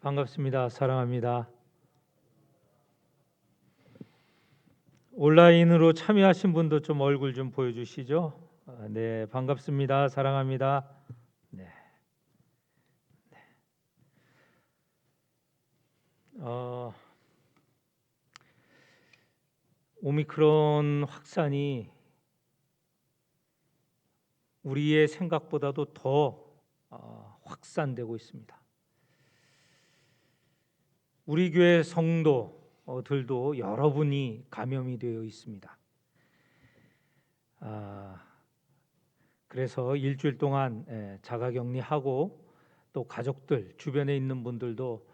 반갑습니다. 사랑합니다. 온라인으로 참여하신 분도 좀 얼굴 좀 보여주시죠. 네, 반갑습니다. 사랑합니다. 네, 어, 오미크론 확산이 우리의 생각보다도 더 확산되고 있습니다. 우리 교회 성도들도 여러분이 감염이 되어 있습니다. 그래서 일주일 동안 자가격리하고 또 가족들 주변에 있는 분들도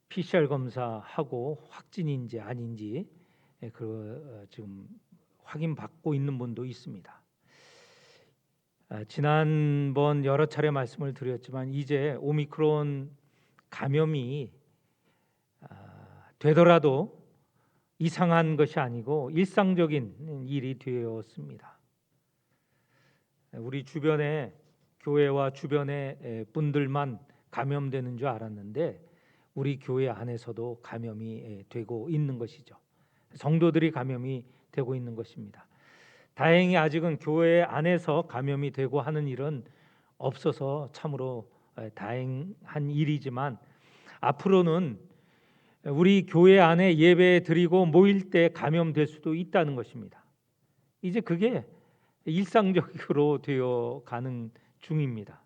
PCR 검사하고 확진인지 아닌지 지금 확인받고 있는 분도 있습니다. 지난번 여러 차례 말씀을 드렸지만 이제 오미크론 감염이 되더라도 이상한 것이 아니고 일상적인 일이 되었습니다. 우리 주변에 교회와 주변의 분들만 감염되는 줄 알았는데 우리 교회 안에서도 감염이 되고 있는 것이죠. 성도들이 감염이 되고 있는 것입니다. 다행히 아직은 교회 안에서 감염이 되고 하는 일은 없어서 참으로 다행한 일이지만 앞으로는 우리 교회 안에 예배 드리고 모일 때 감염될 수도 있다는 것입니다. 이제 그게 일상적으로 되어 가는 중입니다.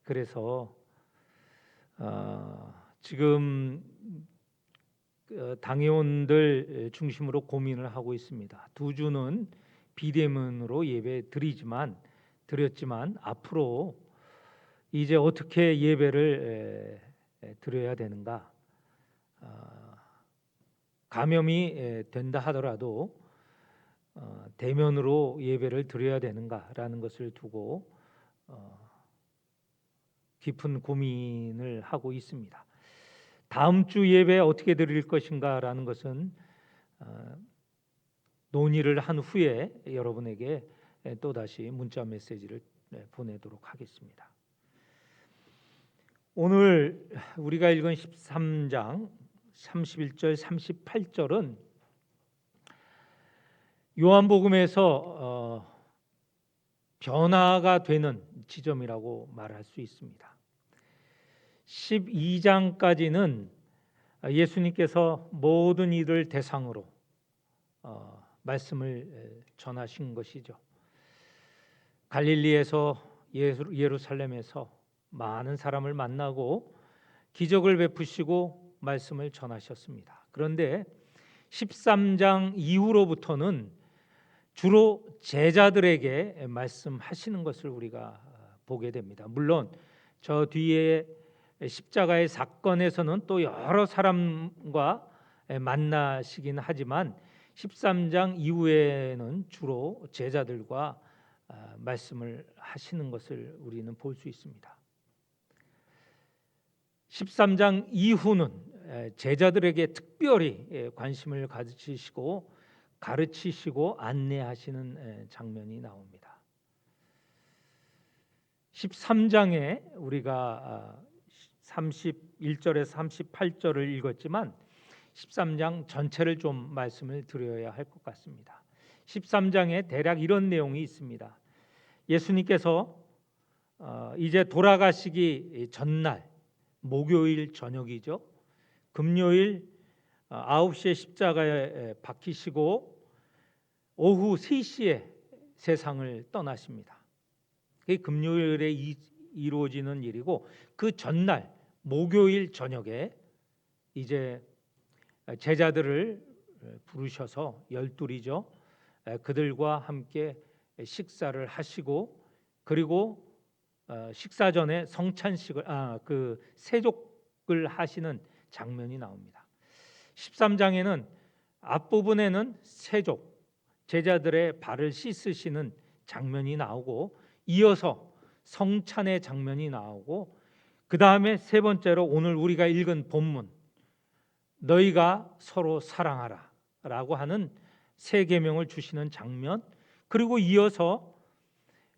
그래서 지금 당회원들 중심으로 고민을 하고 있습니다. 두 주는 비대면으로 예배 드렸지만 앞으로 이제 어떻게 예배를 드려야 되는가? 감염이 된다 하더라도 대면으로 예배를 드려야 되는가라는 것을 두고 깊은 고민을 하고 있습니다. 다음 주 예배 어떻게 드릴 것인가라는 것은 논의를 한 후에 여러분에게 또다시 문자 메시지를 보내도록 하겠습니다. 오늘 우리가 읽은 13장 31절 38절은 요한복음에서 변화가 되는 지점이라고 말할 수 있습니다. 12장까지는 예수님께서 모든 이를 대상으로 말씀을 전하신 것이죠. 갈릴리에서 예루살렘에서 많은 사람을 만나고 기적을 베푸시고 말씀을 전하셨습니다. 그런데 13장 이후로부터는 주로 제자들에게 말씀하시는 것을 우리가 보게 됩니다. 물론 저 뒤에 십자가의 사건에서는 또 여러 사람과 만나시긴 하지만 13장 이후에는 주로 제자들과 말씀을 하시는 것을 우리는 볼 수 있습니다. 13장 이후는 제자들에게 특별히 관심을 가르치시고 안내하시는 장면이 나옵니다. 13장에 우리가 31절에서 38절을 읽었지만 13장 전체를 좀 말씀을 드려야 할 것 같습니다. 13장에 대략 이런 내용이 있습니다. 예수님께서 이제 돌아가시기 전날 목요일 저녁이죠. 금요일 9시에 십자가에 박히시고 오후 3시에 세상을 떠나십니다. 그게 금요일에 이루어지는 일이고 그 전날 목요일 저녁에 이제 제자들을 부르셔서 12이죠. 그들과 함께 식사를 하시고 그리고 식사 전에 성찬식을 그 세족을 하시는 장면이 나옵니다. 13장에는 앞부분에는 세족 제자들의 발을 씻으시는 장면이 나오고 이어서 성찬의 장면이 나오고 그 다음에 세 번째로 오늘 우리가 읽은 본문 너희가 서로 사랑하라 라고 하는 세 계명을 주시는 장면 그리고 이어서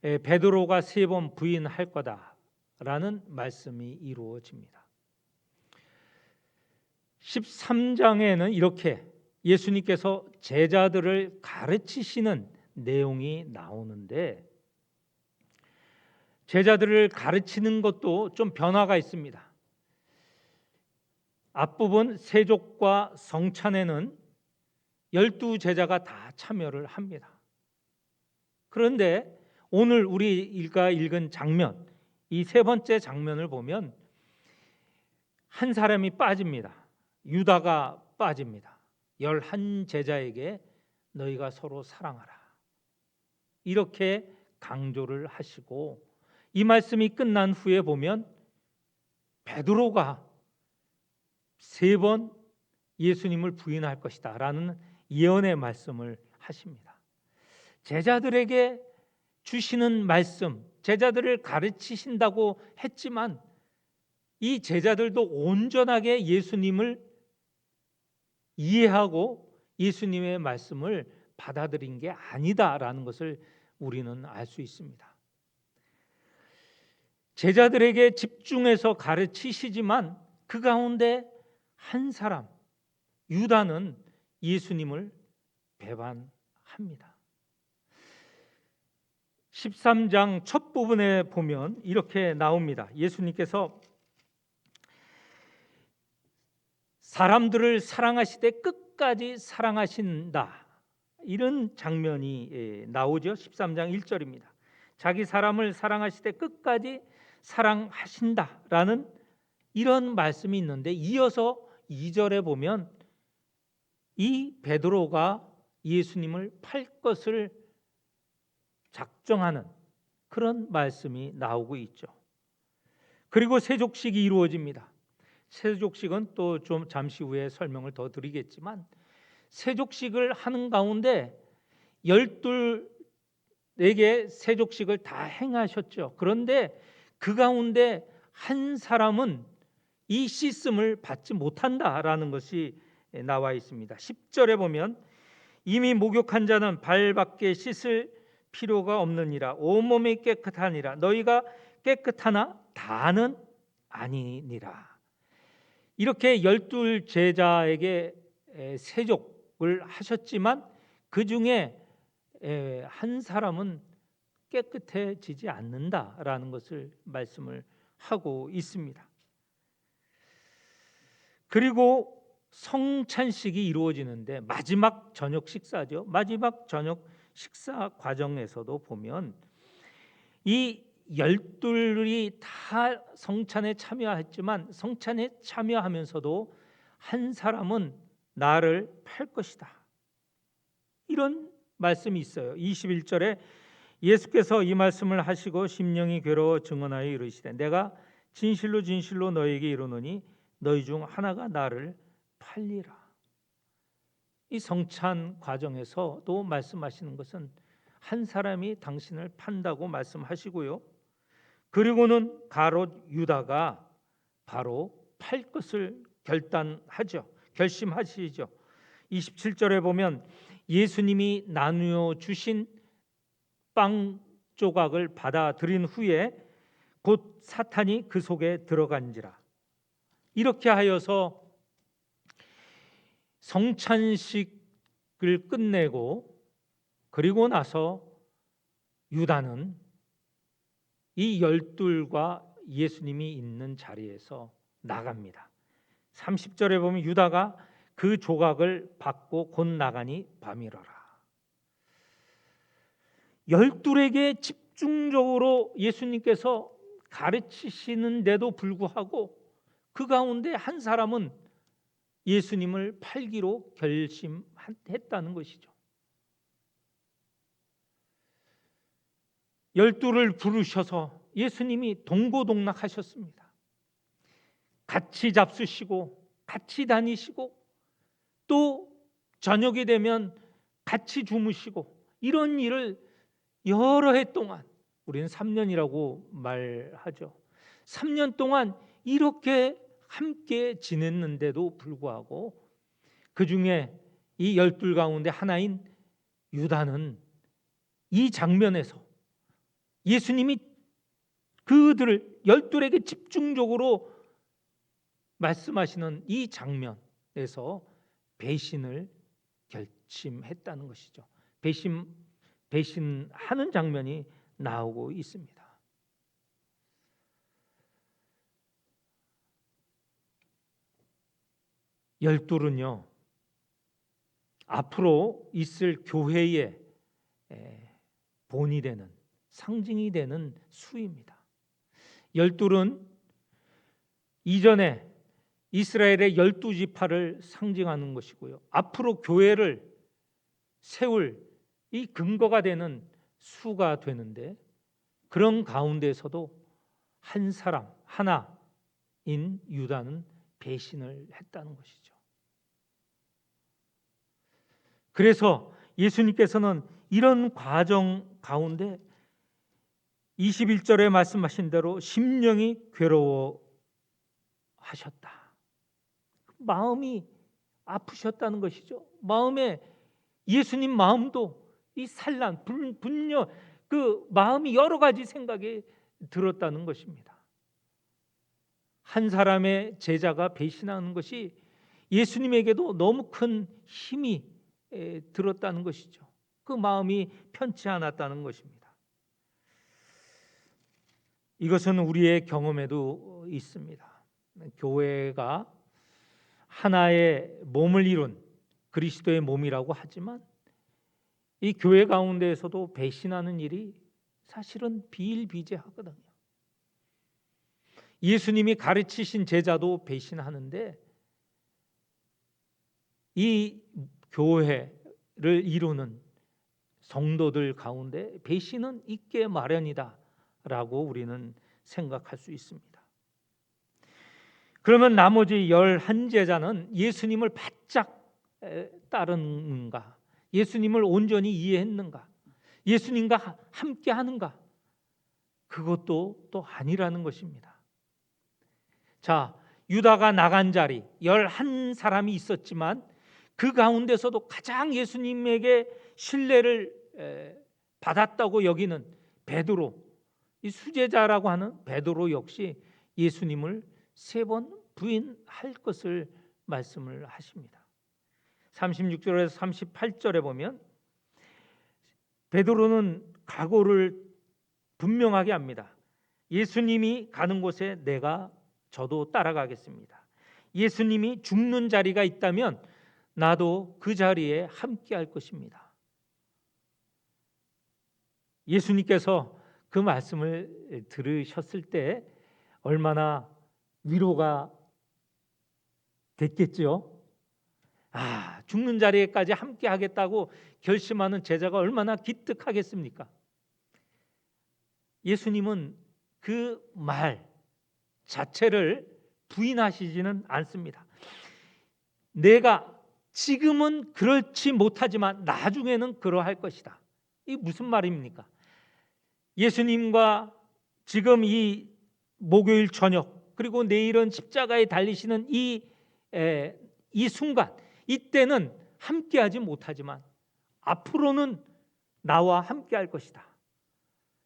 베드로가 3번 부인할 거다 라는 말씀이 이루어집니다. 13장에는 이렇게 예수님께서 제자들을 가르치시는 내용이 나오는데, 제자들을 가르치는 것도 좀 변화가 있습니다. 앞부분 세족과 성찬에는 12제자가 다 참여를 합니다. 그런데 오늘 우리가 읽은 장면, 이 세 번째 장면을 보면 한 사람이 빠집니다. 유다가 빠집니다. 11제자에게 너희가 서로 사랑하라, 이렇게 강조를 하시고, 이 말씀이 끝난 후에 보면 베드로가 3번 예수님을 부인할 것이다 라는 예언의 말씀을 하십니다. 제자들에게 주시는 말씀, 제자들을 가르치신다고 했지만 이 제자들도 온전하게 예수님을 이해하고 예수님의 말씀을 받아들인 게 아니다라는 것을 우리는 알 수 있습니다. 제자들에게 집중해서 가르치시지만 그 가운데 한 사람, 유다는 예수님을 배반합니다. 13장 첫 부분에 보면 이렇게 나옵니다. 예수님께서 사람들을 사랑하시되 끝까지 사랑하신다, 이런 장면이 나오죠. 13장 1절입니다. 자기 사람을 사랑하시되 끝까지 사랑하신다라는 이런 말씀이 있는데, 이어서 2절에 보면 이 베드로가 예수님을 팔 것을 작정하는 그런 말씀이 나오고 있죠. 그리고 세족식이 이루어집니다. 세족식은 또 좀 잠시 후에 설명을 더 드리겠지만, 세족식을 하는 가운데 12에게 세족식을 다 행하셨죠. 그런데 그 가운데 한 사람은 이 씻음을 받지 못한다라는 것이 나와 있습니다. 10절에 보면 이미 목욕한 자는 발밖에 씻을 필요가 없느니라, 온몸이 깨끗하니라, 너희가 깨끗하나 다는 아니니라. 이렇게 12제자에게 세족을 하셨지만 그 중에 한 사람은 깨끗해지지 않는다라는 것을 말씀을 하고 있습니다. 그리고 성찬식이 이루어지는데 마지막 저녁 식사죠. 마지막 저녁 식사 과정에서도 보면 이 12이 다 성찬에 참여했지만 성찬에 참여하면서도 한 사람은 나를 팔 것이다, 이런 말씀이 있어요. 21절에 예수께서 이 말씀을 하시고 심령이 괴로워 증언하여 이르시되 내가 진실로 진실로 너희에게 이르노니 너희 중 하나가 나를 팔리라. 이 성찬 과정에서도 말씀하시는 것은 한 사람이 당신을 판다고 말씀하시고요. 그리고는 가롯 유다가 바로 팔 것을 결심하시죠. 27절에 보면 예수님이 나누어 주신 빵 조각을 받아들인 후에 곧 사탄이 그 속에 들어간지라. 이렇게 하여서 성찬식을 끝내고 그리고 나서 유다는 이 12과 예수님이 있는 자리에서 나갑니다. 30절에 보면 유다가 그 조각을 받고 곧 나가니 밤이러라. 12에게 집중적으로 예수님께서 가르치시는데도 불구하고 그 가운데 한 사람은 예수님을 팔기로 결심했다는 것이죠. 12를 부르셔서 예수님이 동고동락하셨습니다. 같이 잡수시고 같이 다니시고 또 저녁이 되면 같이 주무시고, 이런 일을 여러 해 동안, 우리는 3년이라고 말하죠. 3년 동안 이렇게 함께 지냈는데도 불구하고 그 중에 이 12 가운데 하나인 유다는 이 장면에서 예수님이 그들을 열둘에게 집중적으로 말씀하시는 이 장면에서 배신을 결심했다는 것이죠. 배신하는 장면이 나오고 있습니다. 열둘은요, 앞으로 있을 교회의 본이 되는, 상징이 되는 수입니다. 열둘은 이전에 이스라엘의 12지파를 상징하는 것이고요, 앞으로 교회를 세울 이 근거가 되는 수가 되는데, 그런 가운데서도 한 사람 하나인 유다는 배신을 했다는 것이죠. 그래서 예수님께서는 이런 과정 가운데 21절에 말씀하신 대로 심령이 괴로워하셨다. 마음이 아프셨다는 것이죠. 마음에 예수님 마음도 이 산란, 분노, 그 마음이 여러 가지 생각이 들었다는 것입니다. 한 사람의 제자가 배신하는 것이 예수님에게도 너무 큰 힘이 들었다는 것이죠. 그 마음이 편치 않았다는 것입니다. 이것은 우리의 경험에도 있습니다. 교회가 하나의 몸을 이룬 그리스도의 몸이라고 하지만 이 교회 가운데에서도 배신하는 일이 사실은 비일비재하거든요. 예수님이 가르치신 제자도 배신하는데 이 교회를 이루는 성도들 가운데 배신은 있게 마련이다라고 우리는 생각할 수 있습니다. 그러면 나머지 11제자는 예수님을 바짝 따르는가? 예수님을 온전히 이해했는가? 예수님과 함께 하는가? 그것도 또 아니라는 것입니다. 자, 유다가 나간 자리 11사람이 있었지만 그 가운데서도 가장 예수님에게 신뢰를 받았다고 여기는 베드로, 이 수제자라고 하는 베드로 역시 예수님을 3번 부인할 것을 말씀을 하십니다. 36절에서 38절에 보면 베드로는 각오를 분명하게 합니다. 예수님이 가는 곳에 저도 따라가겠습니다. 예수님이 죽는 자리가 있다면 나도 그 자리에 함께 할 것입니다. 예수님께서 그 말씀을 들으셨을 때 얼마나 위로가 됐겠죠. 죽는 자리에까지 함께 하겠다고 결심하는 제자가 얼마나 기특하겠습니까? 예수님은 그 말 자체를 부인하시지는 않습니다. 내가 지금은 그렇지 못하지만 나중에는 그러할 것이다. 이게 무슨 말입니까? 예수님과 지금 이 목요일 저녁 그리고 내일은 십자가에 달리시는 이 순간, 이때는 함께하지 못하지만 앞으로는 나와 함께할 것이다.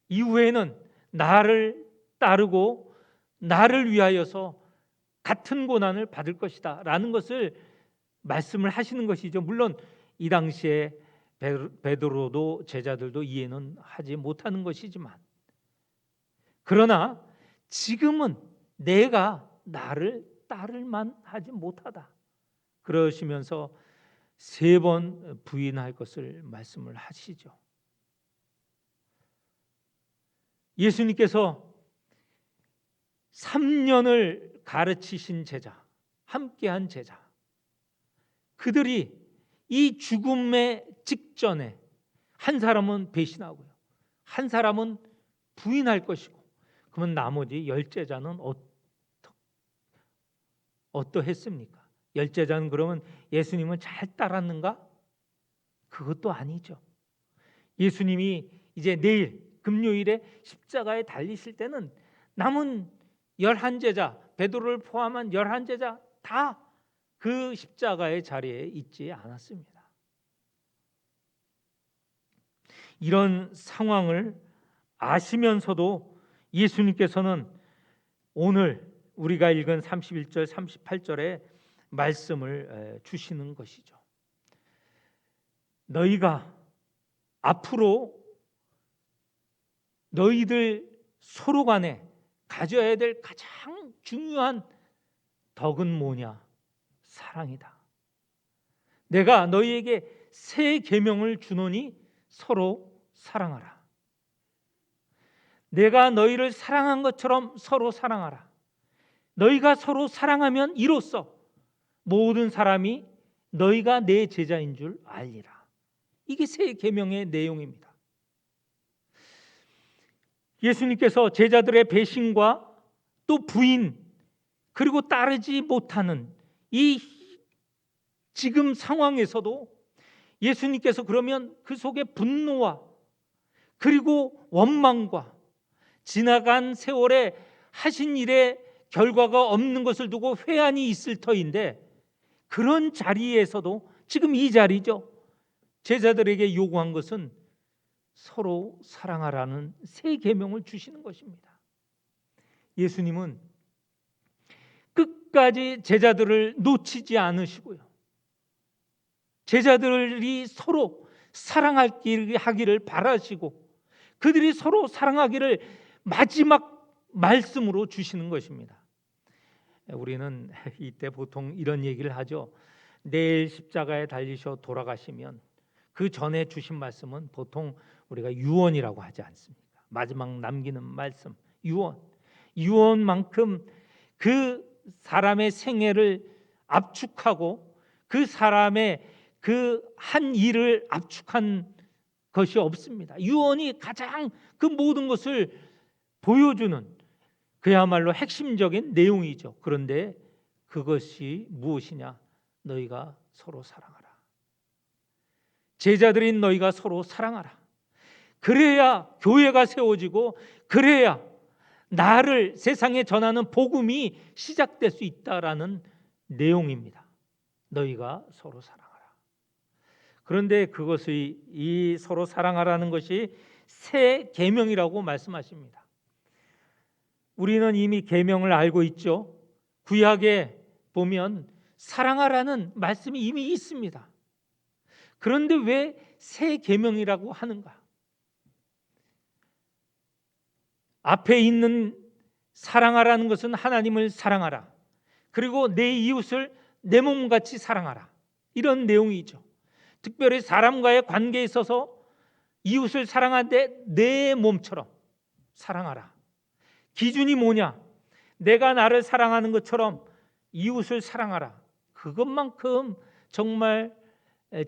이후에는 나를 따르고 나를 위하여서 같은 고난을 받을 것이다 라는 것을 말씀을 하시는 것이죠. 물론 이 당시에 베드로도 제자들도 이해는 하지 못하는 것이지만, 그러나 지금은 내가 나를 따를 만하지 못하다 그러시면서 3번 부인할 것을 말씀을 하시죠. 예수님께서 3년을 가르치신 제자, 함께한 제자, 그들이 이 죽음의 직전에 한 사람은 배신하고요, 한 사람은 부인할 것이고, 그러면 나머지 10제자는 어떠했습니까? 10제자는 그러면 예수님은 잘 따랐는가? 그것도 아니죠. 예수님이 이제 내일 금요일에 십자가에 달리실 때는 남은 11제자, 베드로를 포함한 11제자 다 그 십자가의 자리에 있지 않았습니다. 이런 상황을 아시면서도 예수님께서는 오늘 우리가 읽은 31절, 38절의 말씀을 주시는 것이죠. 너희가 앞으로 너희들 서로 간에 가져야 될 가장 중요한 덕은 뭐냐? 사랑이다. 내가 너희에게 새 계명을 주노니 서로 사랑하라. 내가 너희를 사랑한 것처럼 서로 사랑하라. 너희가 서로 사랑하면 이로써 모든 사람이 너희가 내 제자인 줄 알리라. 이게 새 계명의 내용입니다. 예수님께서 제자들의 배신과 또 부인 그리고 따르지 못하는 이 지금 상황에서도 예수님께서 그러면 그 속에 분노와 그리고 원망과 지나간 세월에 하신 일의 결과가 없는 것을 두고 회한이 있을 터인데, 그런 자리에서도 지금 이 자리죠. 제자들에게 요구한 것은 서로 사랑하라는 새 계명을 주시는 것입니다. 예수님은 끝까지 제자들을 놓치지 않으시고요, 제자들이 서로 사랑하기를 바라시고 그들이 서로 사랑하기를 마지막 말씀으로 주시는 것입니다. 우리는 이때 보통 이런 얘기를 하죠. 내일 십자가에 달리셔 돌아가시면 그 전에 주신 말씀은 보통 우리가 유언이라고 하지 않습니까? 마지막 남기는 말씀, 유언만큼 그 사람의 생애를 압축하고 그 사람의 그 한 일을 압축한 것이 없습니다. 유언이 가장 그 모든 것을 보여주는 그야말로 핵심적인 내용이죠. 그런데 그것이 무엇이냐? 너희가 서로 사랑하라. 제자들인 너희가 서로 사랑하라. 그래야 교회가 세워지고 그래야 나를 세상에 전하는 복음이 시작될 수 있다라는 내용입니다. 너희가 서로 사랑하라. 그런데 그것이 이 서로 사랑하라는 것이 새 계명이라고 말씀하십니다. 우리는 이미 계명을 알고 있죠. 구약에 보면 사랑하라는 말씀이 이미 있습니다. 그런데 왜 새 계명이라고 하는가? 앞에 있는 사랑하라는 것은 하나님을 사랑하라, 그리고 내 이웃을 내 몸같이 사랑하라, 이런 내용이죠. 특별히 사람과의 관계에 있어서 이웃을 사랑하되 내 몸처럼 사랑하라. 기준이 뭐냐? 내가 나를 사랑하는 것처럼 이웃을 사랑하라. 그것만큼 정말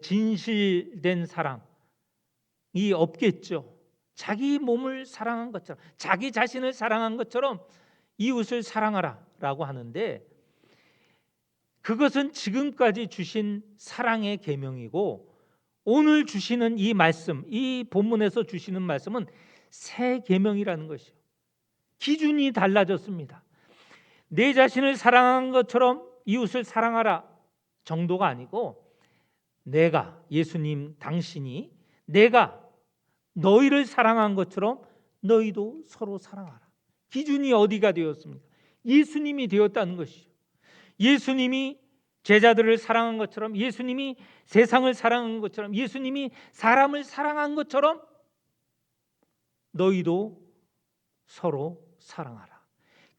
진실된 사랑이 없겠죠. 자기 몸을 사랑한 것처럼, 자기 자신을 사랑한 것처럼 이웃을 사랑하라 라고 하는데, 그것은 지금까지 주신 사랑의 계명이고, 오늘 주시는 이 말씀, 이 본문에서 주시는 말씀은 새 계명이라는 것이요. 기준이 달라졌습니다. 내 자신을 사랑한 것처럼 이웃을 사랑하라 정도가 아니고, 내가, 예수님 당신이 내가 너희를 사랑한 것처럼 너희도 서로 사랑하라. 기준이 어디가 되었습니까? 예수님이 되었다는 것이죠. 예수님이 제자들을 사랑한 것처럼, 예수님이 세상을 사랑한 것처럼, 예수님이 사람을 사랑한 것처럼 너희도 서로 사랑하라.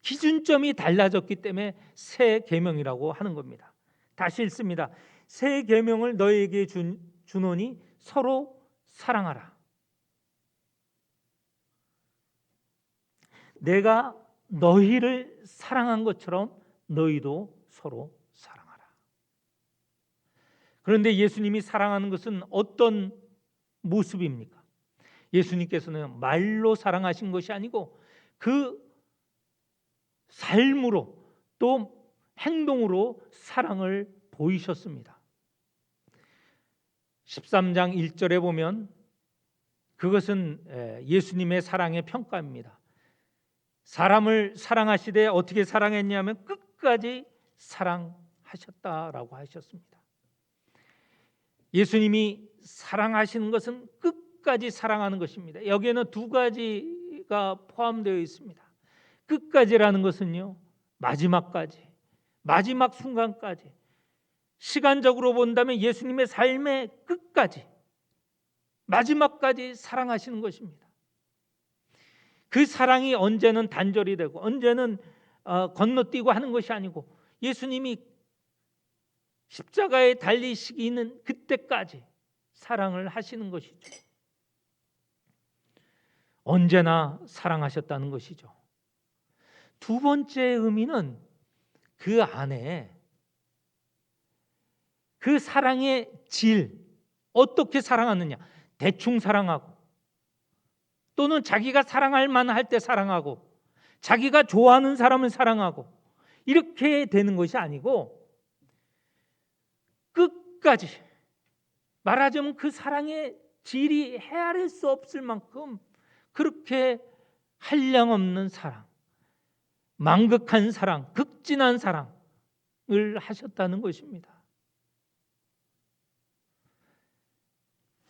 기준점이 달라졌기 때문에 새 계명이라고 하는 겁니다. 다시 읽습니다. 새 계명을 너희에게 주노니 서로 사랑하라. 내가 너희를 사랑한 것처럼 너희도 서로 사랑하라. 그런데 예수님이 사랑하는 것은 어떤 모습입니까? 예수님께서는 말로 사랑하신 것이 아니고 그 삶으로 또 행동으로 사랑을 보이셨습니다. 13장 1절에 보면 그것은 예수님의 사랑의 평가입니다. 사람을 사랑하시되 어떻게 사랑했냐면 끝까지 사랑하셨다라고 하셨습니다. 예수님이 사랑하시는 것은 끝까지 사랑하는 것입니다. 여기에는 두 가지가 포함되어 있습니다. 끝까지라는 것은요, 마지막까지, 마지막 순간까지, 시간적으로 본다면 예수님의 삶의 끝까지, 마지막까지 사랑하시는 것입니다. 그 사랑이 언제는 단절이 되고 언제는 건너뛰고 하는 것이 아니고, 예수님이 십자가에 달리시기는 그때까지 사랑을 하시는 것이죠. 언제나 사랑하셨다는 것이죠. 두 번째 의미는 그 안에 그 사랑의 질, 어떻게 사랑하느냐, 대충 사랑하고, 또는 자기가 사랑할 만할 때 사랑하고, 자기가 좋아하는 사람을 사랑하고, 이렇게 되는 것이 아니고 끝까지, 말하자면 그 사랑의 질이 헤아릴 수 없을 만큼 그렇게 한량없는 사랑, 망극한 사랑, 극진한 사랑을 하셨다는 것입니다.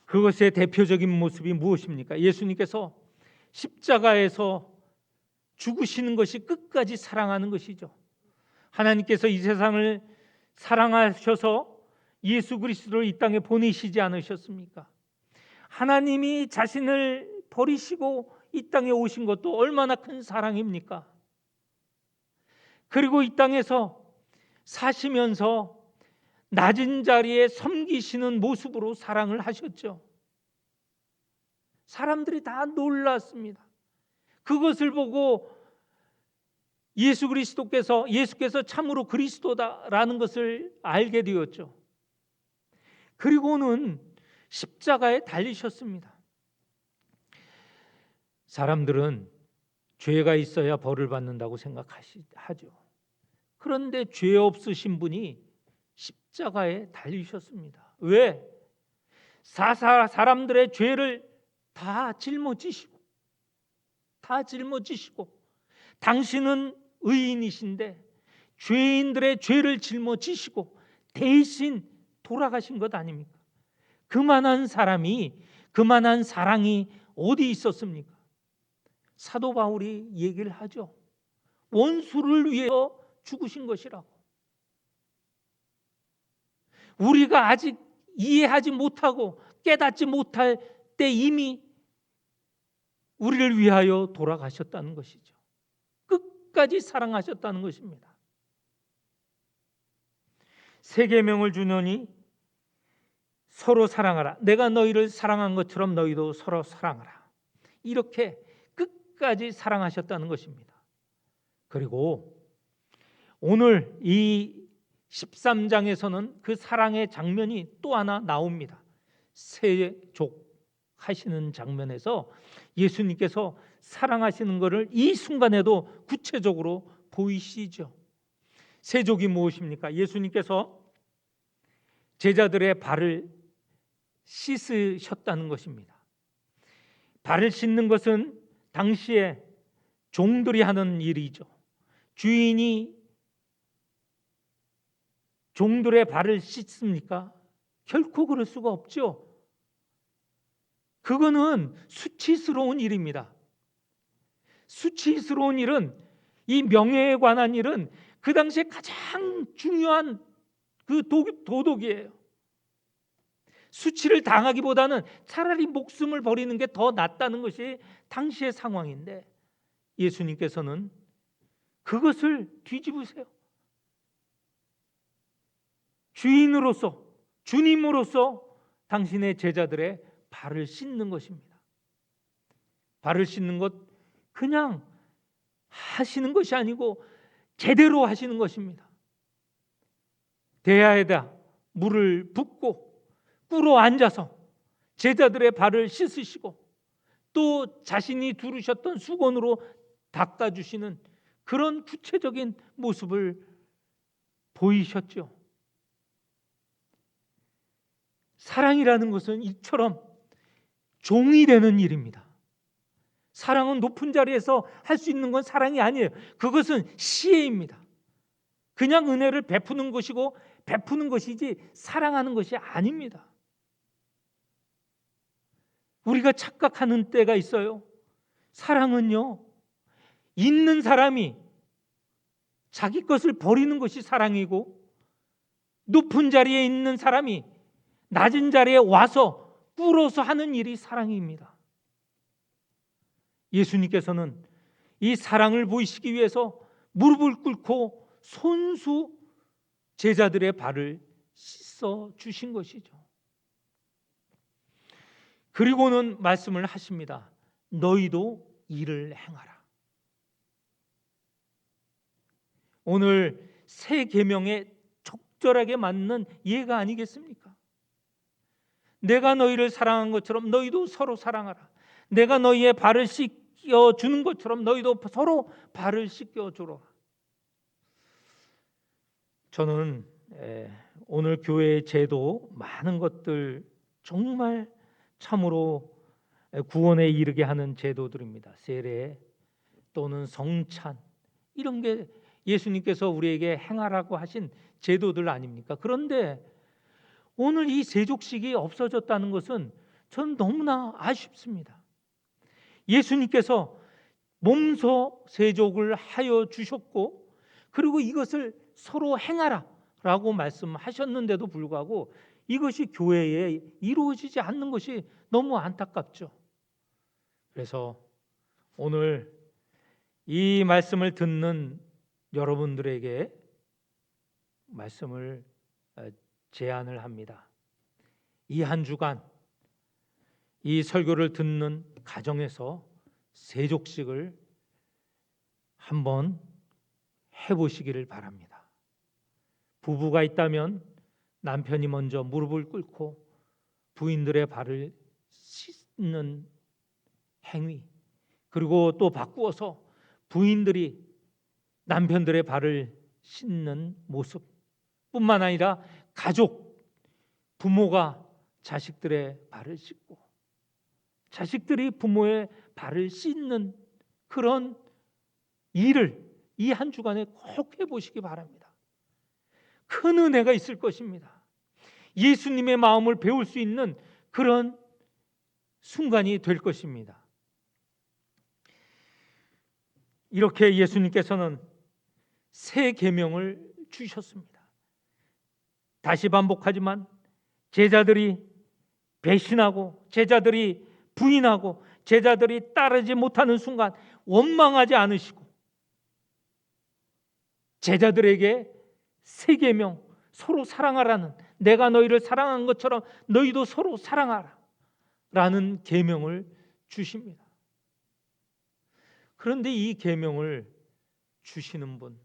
그것의 대표적인 모습이 무엇입니까? 예수님께서 십자가에서 죽으시는 것이 끝까지 사랑하는 것이죠. 하나님께서 이 세상을 사랑하셔서 예수 그리스도를 이 땅에 보내시지 않으셨습니까? 하나님이 자신을 버리시고 이 땅에 오신 것도 얼마나 큰 사랑입니까? 그리고 이 땅에서 사시면서 낮은 자리에 섬기시는 모습으로 사랑을 하셨죠. 사람들이 다 놀랐습니다. 그것을 보고 예수께서 참으로 그리스도다라는 것을 알게 되었죠. 그리고는 십자가에 달리셨습니다. 사람들은 죄가 있어야 벌을 받는다고 생각하죠. 그런데 죄 없으신 분이 십자가에 달리셨습니다. 왜? 사람들의 죄를 다 짊어지시고 당신은 의인이신데 죄인들의 죄를 짊어지시고 대신 돌아가신 것 아닙니까? 그만한 사람이, 그만한 사랑이 어디 있었습니까? 사도 바울이 얘기를 하죠. 원수를 위해서 죽으신 것이라고. 우리가 아직 이해하지 못하고 깨닫지 못할 때 이미 우리를 위하여 돌아가셨다는 것이죠. 끝까지 사랑하셨다는 것입니다. 세 계명을 주노니 서로 사랑하라. 내가 너희를 사랑한 것처럼 너희도 서로 사랑하라. 이렇게 끝까지 사랑하셨다는 것입니다. 그리고 오늘 이 13장에서는 그 사랑의 장면이 또 하나 나옵니다. 세족 하시는 장면에서 예수님께서 사랑하시는 것을 이 순간에도 구체적으로 보이시죠. 세족이 무엇입니까? 예수님께서 제자들의 발을 씻으셨다는 것입니다. 발을 씻는 것은 당시에 종들이 하는 일이죠. 주인이 종들의 발을 씻습니까? 결코 그럴 수가 없죠. 그거는 수치스러운 일입니다. 수치스러운 일은, 이 명예에 관한 일은 그 당시에 가장 중요한 그 도덕이에요. 수치를 당하기보다는 차라리 목숨을 버리는 게 더 낫다는 것이 당시의 상황인데, 예수님께서는 그것을 뒤집으세요. 주인으로서, 주님으로서 당신의 제자들의 발을 씻는 것입니다. 발을 씻는 것 그냥 하시는 것이 아니고 제대로 하시는 것입니다. 대야에다 물을 붓고 꿇어 앉아서 제자들의 발을 씻으시고 또 자신이 두르셨던 수건으로 닦아주시는 그런 구체적인 모습을 보이셨죠. 사랑이라는 것은 이처럼 종이 되는 일입니다. 사랑은 높은 자리에서 할 수 있는 건 사랑이 아니에요. 그것은 시혜입니다. 그냥 은혜를 베푸는 것이고 베푸는 것이지 사랑하는 것이 아닙니다. 우리가 착각하는 때가 있어요. 사랑은요, 있는 사람이 자기 것을 버리는 것이 사랑이고, 높은 자리에 있는 사람이 낮은 자리에 와서 꿇어서 하는 일이 사랑입니다. 예수님께서는 이 사랑을 보이시기 위해서 무릎을 꿇고 손수 제자들의 발을 씻어 주신 것이죠. 그리고는 말씀을 하십니다. 너희도 이를 행하라. 오늘 새 계명에 적절하게 맞는 예가 아니겠습니까? 내가 너희를 사랑한 것처럼 너희도 서로 사랑하라. 내가 너희의 발을 씻겨 주는 것처럼 너희도 서로 발을 씻겨 주라. 저는 오늘 교회의 제도 많은 것들 정말 참으로 구원에 이르게 하는 제도들입니다. 세례 또는 성찬, 이런 게 예수님께서 우리에게 행하라고 하신 제도들 아닙니까? 그런데 오늘 이 세족식이 없어졌다는 것은 저는 너무나 아쉽습니다. 예수님께서 몸소 세족을 하여 주셨고, 그리고 이것을 서로 행하라 라고 말씀하셨는데도 불구하고 이것이 교회에 이루어지지 않는 것이 너무 안타깝죠. 그래서 오늘 이 말씀을 듣는 여러분들에게 말씀을 제안을 합니다. 이 한 주간 이 설교를 듣는 가정에서 세족식을 한번 해보시기를 바랍니다. 부부가 있다면 남편이 먼저 무릎을 꿇고 부인들의 발을 씻는 행위, 그리고 또 바꾸어서 부인들이 남편들의 발을 씻는 모습 뿐만 아니라 가족, 부모가 자식들의 발을 씻고 자식들이 부모의 발을 씻는 그런 일을 이 한 주간에 꼭 해보시기 바랍니다. 큰 은혜가 있을 것입니다. 예수님의 마음을 배울 수 있는 그런 순간이 될 것입니다. 이렇게 예수님께서는 새 계명을 주셨습니다. 다시 반복하지만 제자들이 배신하고 제자들이 부인하고 제자들이 따르지 못하는 순간 원망하지 않으시고 제자들에게 새 계명, 서로 사랑하라는, 내가 너희를 사랑한 것처럼 너희도 서로 사랑하라 라는 계명을 주십니다. 그런데 이 계명을 주시는 분,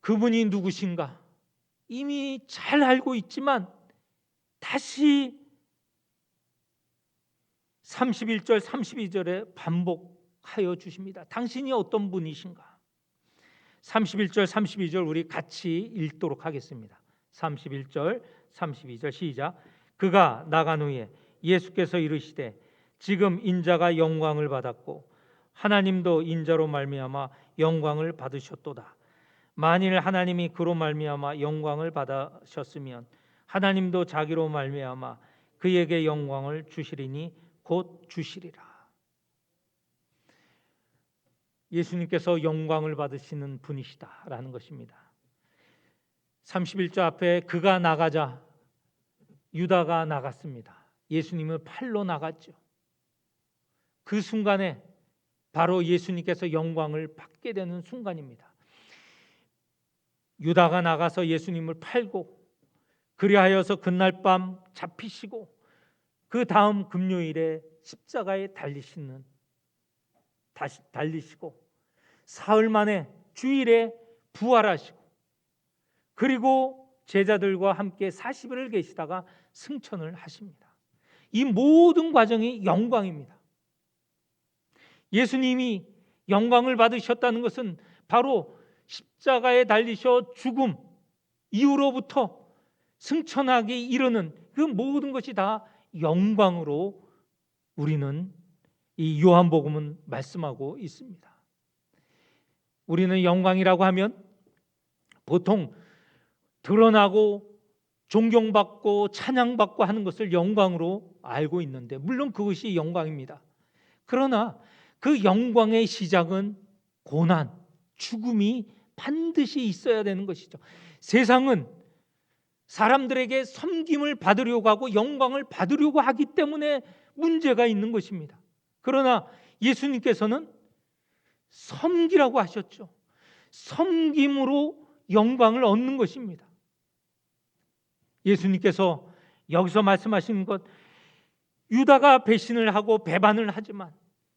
그분이 누구신가 이미 잘 알고 있지만 다시 31절 32절에 반복하여 주십니다. 당신이 어떤 분이신가? 31절 32절 우리 같이 읽도록 하겠습니다. 31절 32절 시작. 그가 나간 후에 예수께서 이르시되 지금 인자가 영광을 받았고 하나님도 인자로 말미암아 영광을 받으셨도다. 만일 하나님이 그로 말미암아 영광을 받으셨으면 하나님도 자기로 말미암아 그에게 영광을 주시리니 곧 주시리라. 예수님께서 영광을 받으시는 분이시다라는 것입니다. 31절 앞에 그가 나가자 유다가 나갔습니다. 예수님은 팔로 나갔죠. 그 순간에 바로 예수님께서 영광을 받게 되는 순간입니다. 유다가 나가서 예수님을 팔고 그리하여서 그날 밤 잡히시고 그 다음 금요일에 십자가에 달리시고 사흘 만에 주일에 부활하시고 그리고 제자들과 함께 40일을 계시다가 승천을 하십니다. 이 모든 과정이 영광입니다. 예수님이 영광을 받으셨다는 것은 바로 십자가에 달리셔 죽음 이후로부터 승천하기 이르는 그 모든 것이 다 영광으로 우리는 이 요한복음은 말씀하고 있습니다. 우리는 영광이라고 하면 보통 드러나고 존경받고 찬양받고 하는 것을 영광으로 알고 있는데 물론 그것이 영광입니다. 그러나 그 영광의 시작은 고난, 죽음이 반드시 있어야 되는 것이죠. 세상은 사람들에게 섬김을 받으려고 하고 영광을 받으려고 하기 때문에 문제가 있는 것입니다. 그러나 예수님께서는 섬기라고 하셨죠. 섬김으로 영광을 얻는 것입니다. 예수님께서 여기서 말씀하시는 것, 유다가 배신을 하고 배반을 하지만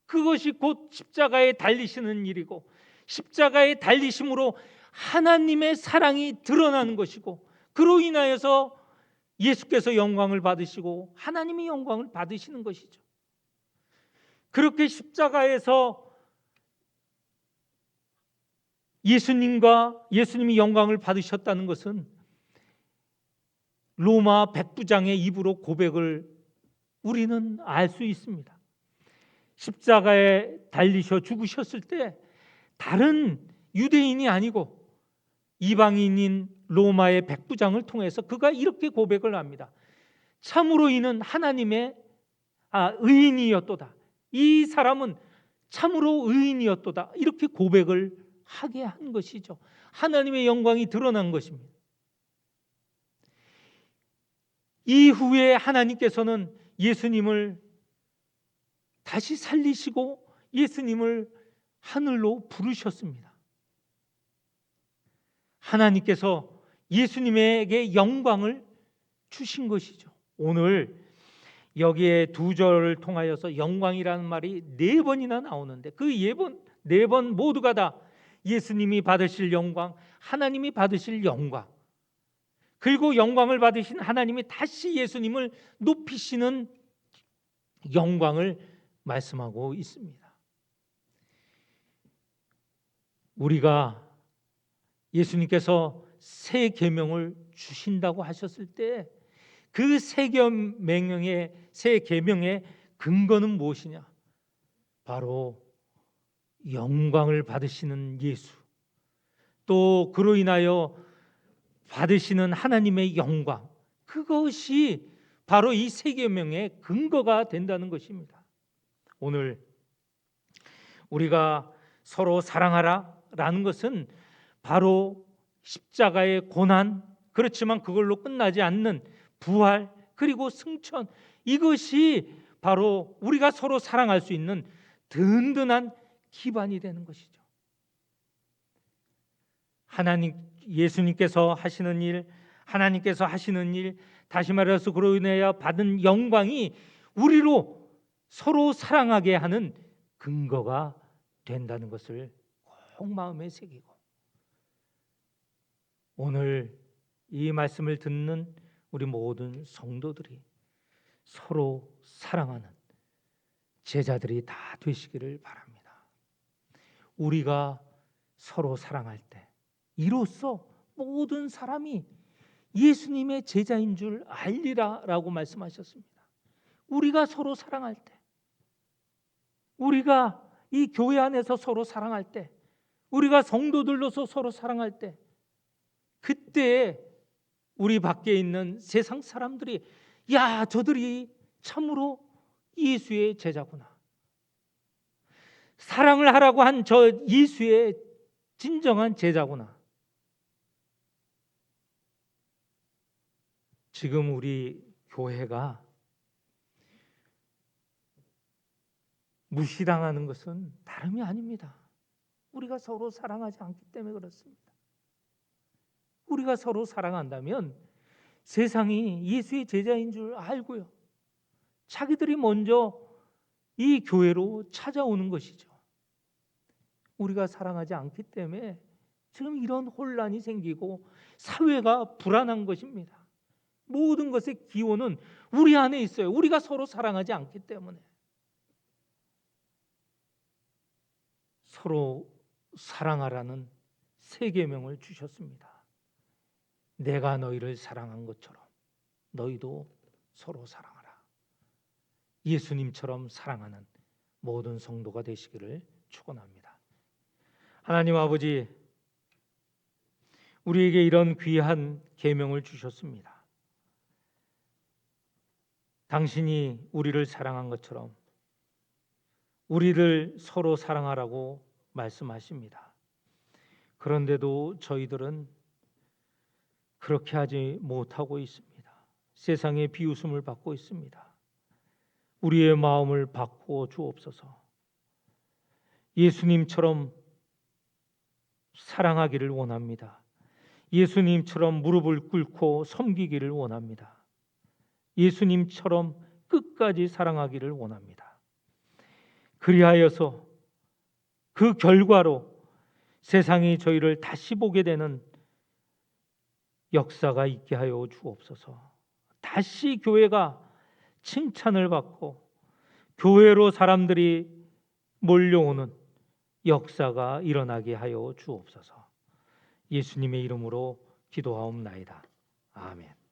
그것이 곧 십자가에 달리시는 일이고, 십자가에 달리심으로 하나님의 사랑이 드러나는 것이고, 그로 인하여서 예수께서 영광을 받으시고 하나님이 영광을 받으시는 것이죠. 그렇게 십자가에서 예수님이 영광을 받으셨다는 것은 로마 백부장의 입으로 고백을 우리는 알 수 있습니다. 십자가에 달리셔 죽으셨을 때 다른 유대인이 아니고 이방인인 로마의 백부장을 통해서 그가 이렇게 고백을 합니다. 참으로 이는 하나님의 의인이었도다. 이 사람은 참으로 의인이었도다. 이렇게 고백을 하게 한 것이죠. 하나님의 영광이 드러난 것입니다. 이후에 하나님께서는 예수님을 다시 살리시고 예수님을 하늘로 부르셨습니다. 하나님께서 예수님에게 영광을 주신 것이죠. 오늘 여기에 두 절을 통하여서 영광이라는 말이 4번이나 나오는데 그 4번 모두가 다 예수님이 받으실 영광, 하나님이 받으실 영광, 그리고 영광을 받으신 하나님이 다시 예수님을 높이시는 영광을 말씀하고 있습니다. 우리가 예수님께서 새 계명을 주신다고 하셨을 때 그 새 계명의 근거는 무엇이냐? 바로 영광을 받으시는 예수, 또 그로 인하여 받으시는 하나님의 영광, 그것이 바로 이 새 계명의 근거가 된다는 것입니다. 오늘 우리가 서로 사랑하라라는 것은 바로 십자가의 고난, 그렇지만 그걸로 끝나지 않는 부활, 그리고 승천, 이것이 바로 우리가 서로 사랑할 수 있는 든든한 기반이 되는 것이죠. 예수님께서 하시는 일, 하나님께서 하시는 일, 다시 말해서 그로 인하여 받은 영광이 우리로 서로 사랑하게 하는 근거가 된다는 것을 꼭 마음에 새기고, 오늘 이 말씀을 듣는 우리 모든 성도들이 서로 사랑하는 제자들이 다 되시기를 바랍니다. 우리가 서로 사랑할 때 이로써 모든 사람이 예수님의 제자인 줄 알리라라고 말씀하셨습니다. 우리가 서로 사랑할 때, 우리가 이 교회 안에서 서로 사랑할 때, 우리가 성도들로서 서로 사랑할 때, 그때 우리 밖에 있는 세상 사람들이 야, 저들이 참으로 예수의 제자구나, 사랑을 하라고 한 저 예수의 진정한 제자구나. 지금 우리 교회가 무시당하는 것은 다름이 아닙니다. 우리가 서로 사랑하지 않기 때문에 그렇습니다. 우리가 서로 사랑한다면 세상이 예수의 제자인 줄 알고요, 자기들이 먼저 이 교회로 찾아오는 것이죠. 우리가 사랑하지 않기 때문에 지금 이런 혼란이 생기고 사회가 불안한 것입니다. 모든 것의 기원은 우리 안에 있어요. 우리가 서로 사랑하지 않기 때문에. 서로 사랑하라는 새 계명을 주셨습니다. 내가 너희를 사랑한 것처럼 너희도 서로 사랑하라. 예수님처럼 사랑하는 모든 성도가 되시기를 축원합니다. 하나님 아버지, 우리에게 이런 귀한 계명을 주셨습니다. 당신이 우리를 사랑한 것처럼 우리를 서로 사랑하라고 말씀하십니다. 그런데도 저희들은 그렇게 하지 못하고 있습니다. 세상의 비웃음을 받고 있습니다. 우리의 마음을 바꾸어 주옵소서. 예수님처럼 사랑하기를 원합니다. 예수님처럼 무릎을 꿇고 섬기기를 원합니다. 예수님처럼 끝까지 사랑하기를 원합니다. 그리하여서 그 결과로 세상이 저희를 다시 보게 되는 역사가 있게 하여 주옵소서. 다시 교회가 칭찬을 받고 교회로 사람들이 몰려오는 역사가 일어나게 하여 주옵소서. 예수님의 이름으로 기도하옵나이다. 아멘.